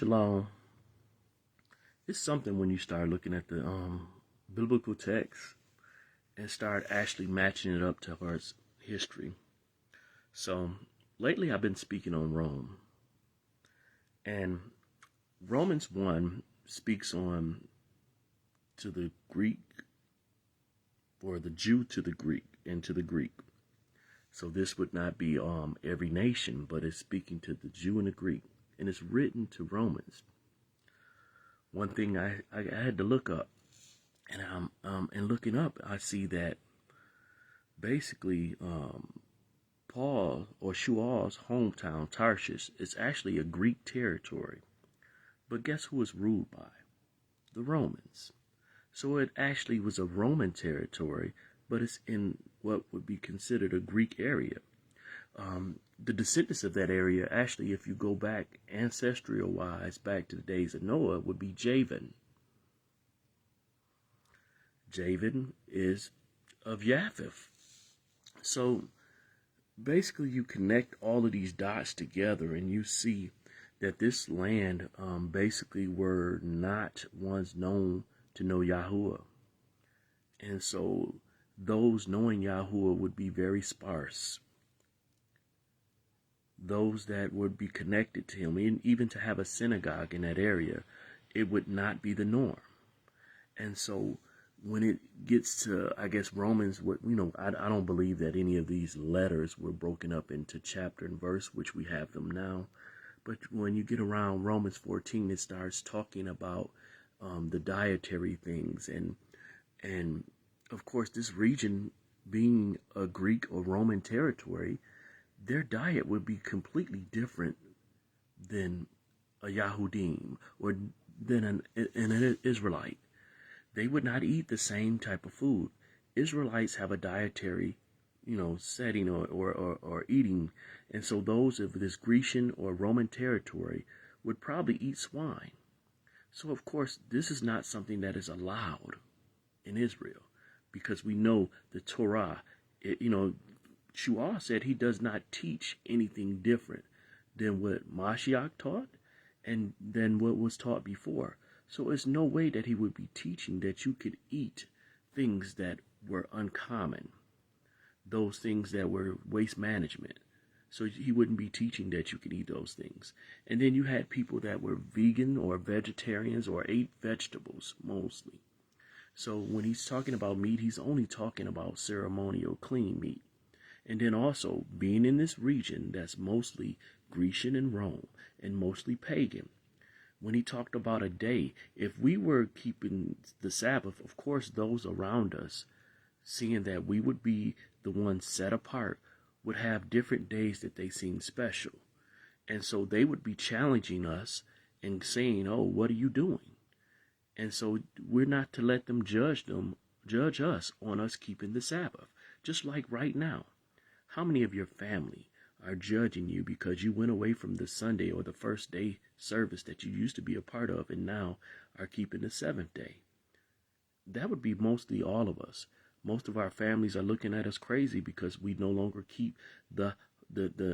Shalom. It's something when you start looking at the biblical text and start actually matching it up to our history. So lately I've been speaking on Rome, and Romans 1 speaks on to the Greek, or the Jew to the Greek, and to the Greek. So this would not be every nation, but it's speaking to the Jew and the Greek, and it's written to Romans. One thing I had to look up, and looking up, I see that basically Paul or Shaul's hometown, Tarshish, is actually a Greek territory. But guess who was ruled by? The Romans. So it actually was a Roman territory, but it's in what would be considered a Greek area. The descendants of that area, actually, if you go back ancestral-wise, back to the days of Noah, would be Javan. Javan is of Japheth. So basically you connect all of these dots together and you see that this land basically were not once known to know Yahuwah. And so those knowing Yahuwah would be very sparse. Those that would be connected to him, and even to have a synagogue in that area, it would not be the norm. And so when it gets to, I guess, Romans, I don't believe that any of these letters were broken up into chapter and verse, which we have them now. But when you get around Romans 14, it starts talking about the dietary things. And of course, this region being a Greek or Roman territory, their diet would be completely different than a Yahudim or than an Israelite. They would not eat the same type of food. Israelites have a dietary, setting or eating. And so those of this Grecian or Roman territory would probably eat swine. So, of course, this is not something that is allowed in Israel, because we know the Torah, Shaul said he does not teach anything different than what Mashiach taught and than what was taught before. So there's no way that he would be teaching that you could eat things that were uncommon, those things that were waste management. So he wouldn't be teaching that you could eat those things. And then you had people that were vegan or vegetarians or ate vegetables mostly. So when he's talking about meat, he's only talking about ceremonial clean meat. And then also being in this region that's mostly Grecian and Rome and mostly pagan. When he talked about a day, if we were keeping the Sabbath, of course, those around us, seeing that we would be the ones set apart, would have different days that they seem special. And so they would be challenging us and saying, oh, what are you doing? And so we're not to let them judge us on us keeping the Sabbath. Just like right now. How many of your family are judging you because you went away from the Sunday or the first day service that you used to be a part of and now are keeping the seventh day? That would be mostly all of us. Most of our families are looking at us crazy because we no longer keep the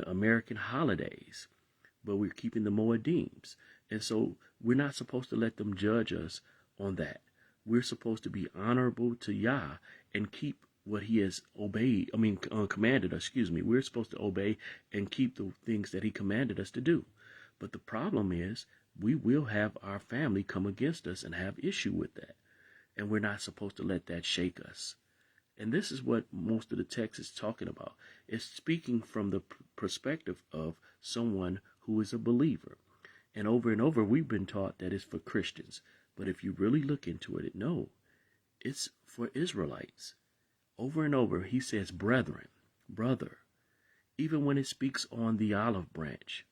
American holidays, but we're keeping the Moedims. And so we're not supposed to let them judge us on that. We're supposed to be honorable to Yah and keep what he has commanded us, We're supposed to obey and keep the things that he commanded us to do. But the problem is we will have our family come against us and have issue with that. And we're not supposed to let that shake us. And this is what most of the text is talking about. It's speaking from the perspective of someone who is a believer. And over we've been taught that it's for Christians. But if you really look into it, no, it's for Israelites. Over and over, he says, brethren, brother, even when it speaks on the olive branch.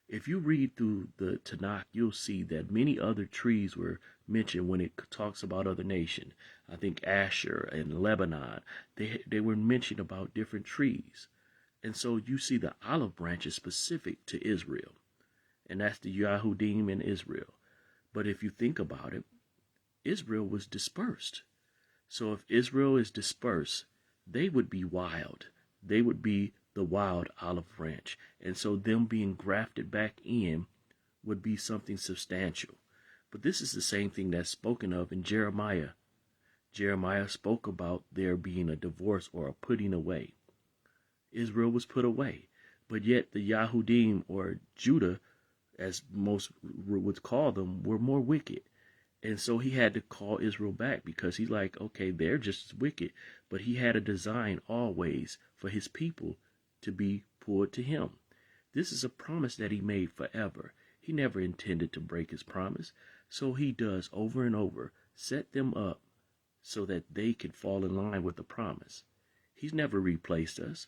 If you read through the Tanakh, you'll see that many other trees were mentioned when it talks about other nations. I think Asher and Lebanon, they were mentioned about different trees. And so you see the olive branch is specific to Israel. And that's the Yahudim in Israel. But if you think about it, Israel was dispersed. So if Israel is dispersed, they would be wild. They would be the wild olive branch. And so them being grafted back in would be something substantial. But this is the same thing that's spoken of in Jeremiah. Jeremiah spoke about there being a divorce or a putting away. Israel was put away. But yet the Yahudim, or Judah, as most would call them, were more wicked. And so he had to call Israel back, because he's like, okay, they're just as wicked. But he had a design always for his people to be pulled to him. This is a promise that he made forever. He never intended to break his promise. So he does over and over, set them up so that they can fall in line with the promise. He's never replaced us.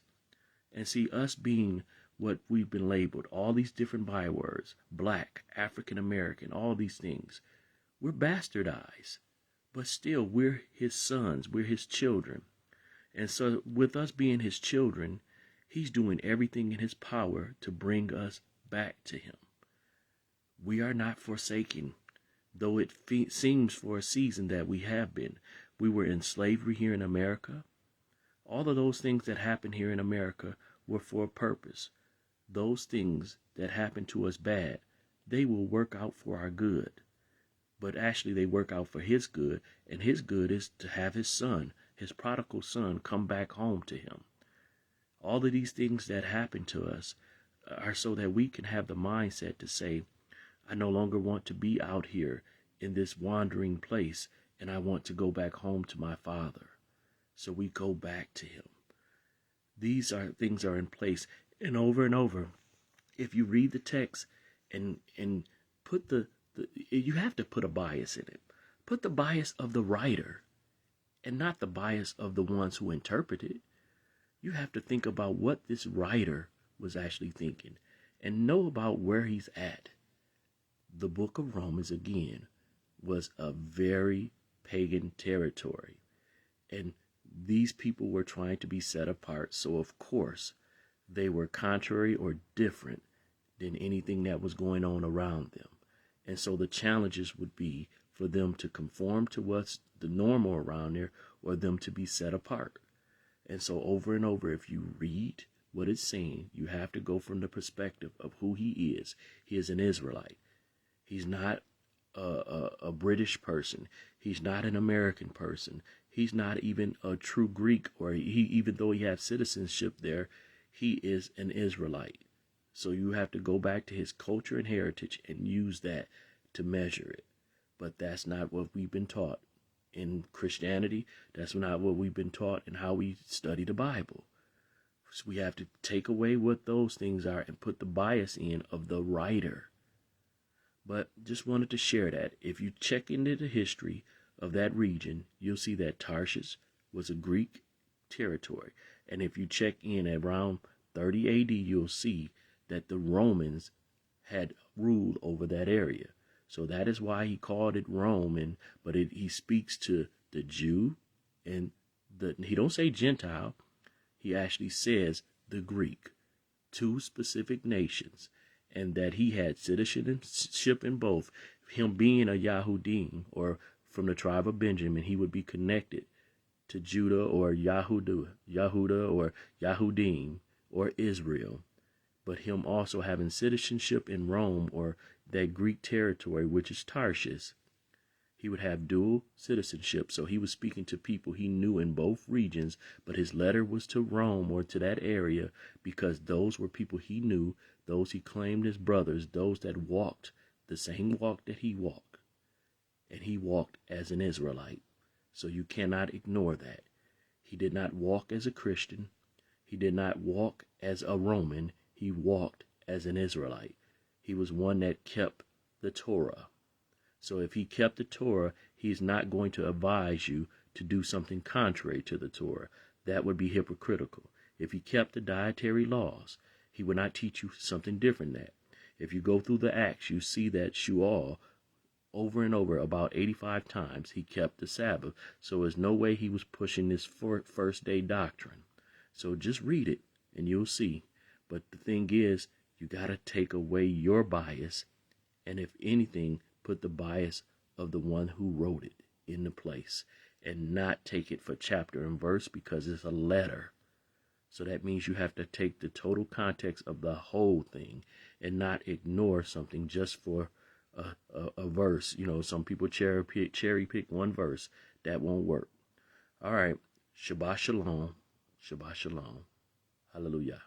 And see, us being what we've been labeled, all these different bywords, black, African American, all these things, we're bastardized. But still, we're his sons, we're his children. And so with us being his children, he's doing everything in his power to bring us back to him. We are not forsaken, though it seems for a season that we have been. We were in slavery here in America. All of those things that happened here in America were for a purpose. Those things that happen to us bad, they will work out for our good. But actually they work out for his good, and his good is to have his son, his prodigal son, come back home to him. All of these things that happen to us are so that we can have the mindset to say, I no longer want to be out here in this wandering place, and I want to go back home to my Father. So we go back to him. These things are in place. And over, if you read the text and put you have to put a bias in it. Put the bias of the writer and not the bias of the ones who interpret it. You have to think about what this writer was actually thinking and know about where he's at. The book of Romans, again, was a very pagan territory. And these people were trying to be set apart. So, of course, they were contrary or different than anything that was going on around them. And so the challenges would be for them to conform to what's the normal around there, or them to be set apart. And so over and over, if you read what it's saying, you have to go from the perspective of who he is. He is an Israelite. He's not a British person. He's not an American person. He's not even a true Greek, or even though he has citizenship there, he is an Israelite. So you have to go back to his culture and heritage and use that to measure it. But that's not what we've been taught in Christianity. That's not what we've been taught in how we study the Bible. So we have to take away what those things are and put the bias in of the writer. But just wanted to share that. If you check into the history of that region, you'll see that Tarshish was a Greek territory. And if you check in around 30 AD, you'll see that the Romans had ruled over that area. So that is why he called it Rome. But he speaks to the Jew, and he don't say Gentile. He actually says the Greek, two specific nations, and that he had citizenship in both. Him being a Yahudim, or from the tribe of Benjamin, he would be connected to Judah, or Yehuda or Yahudim, or Israel. But him also having citizenship in Rome, or that Greek territory, which is Tarshish, he would have dual citizenship. So he was speaking to people he knew in both regions, but his letter was to Rome, or to that area, because those were people he knew, those he claimed as brothers, those that walked the same walk that he walked. And he walked as an Israelite. So you cannot ignore that. He did not walk as a Christian. He did not walk as a Roman. He walked as an Israelite. He was one that kept the Torah. So if he kept the Torah, he's not going to advise you to do something contrary to the Torah. That would be hypocritical. If he kept the dietary laws, he would not teach you something different than that. If you go through the Acts, you see that Shual, over and over, about 85 times, he kept the Sabbath. So there's no way he was pushing this first day doctrine. So just read it and you'll see. But the thing is, you got to take away your bias, and if anything, put the bias of the one who wrote it into place, and not take it for chapter and verse, because it's a letter. So that means you have to take the total context of the whole thing and not ignore something just for a verse. You know, some people cherry pick one verse. That won't work. All right. Shabbat shalom. Shabbat shalom. Hallelujah.